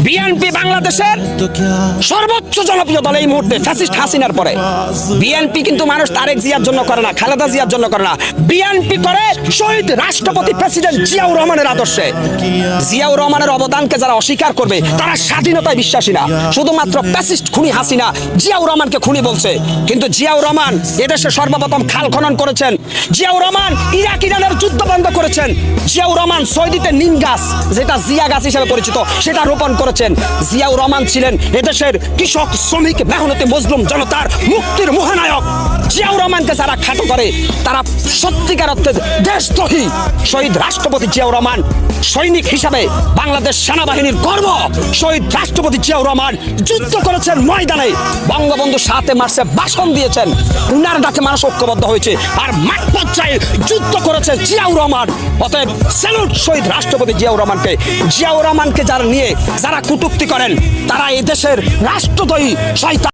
BNP বাংলাদেশের সর্বোচ্চ জনপ্রিয় দল এই মুহূর্তে ফ্যাসিস্ট হাসিনার পরে। বিএনপি কিন্তু মানুষ তারেক জিয়ার জন্য করে না, খালেদা জিয়ার জন্য করে না, বিএনপি করে শহীদ রাষ্ট্রপতি প্রেসিডেন্ট জিয়াউর রহমানের আদর্শে। জিয়াউর রহমানের অবদানকে যারা অস্বীকার করবে তারা স্বাধীনতায় বিশ্বাসী না, শুধুমাত্র ফ্যাসিস্ট খুনি হাসিনা জিয়াউর রহমানকে খুনি বলছে। কিন্তু জিয়াউর রহমান এদেশে সর্বপ্রথম খাল খনন করেছেন, জিয়াউর রহমান ইরাক ইরানের যুদ্ধ বন্ধ করেছেন, জিয়াউর রহমান সৌদিতে নিম গাছ যেটা জিয়া গাছ হিসেবে পরিচিত সেটা রোপণ করেছেন। জিয়াউর রহমান ছিলেন এদেশের কৃষক শ্রমিক মেহনতি মজলুম জনতার মুক্তির মহানায়ক। জিয়াউর রহমানকে যারা খাটো করে তারা সত্যিকার অর্থে দেশদ্রোহী। শহীদ রাষ্ট্রপতি জিয়াউর রহমান সৈনিক হিসাবে বাংলাদেশ সেনাবাহিনীর গর্ব। শহীদ রাষ্ট্রপতি জিয়াউর রহমান যুদ্ধ করেছেন ময়দানে, বঙ্গবন্ধু 7 মার্চে ভাষণ দিয়েছেন, উনার ডাকে মানুষ ঐক্যবদ্ধ হয়েছে, আর মাঠ পর্যায়ে যুদ্ধ করেছে জিয়াউর রহমান। অতএব স্যালুট শহীদ রাষ্ট্রপতি জিয়াউর রহমানকে। জিয়াউর রহমানকে যারা নিয়ে যারা কটূক্তি করেন তারা এই দেশের রাষ্ট্রদ্রোহী শয়তান।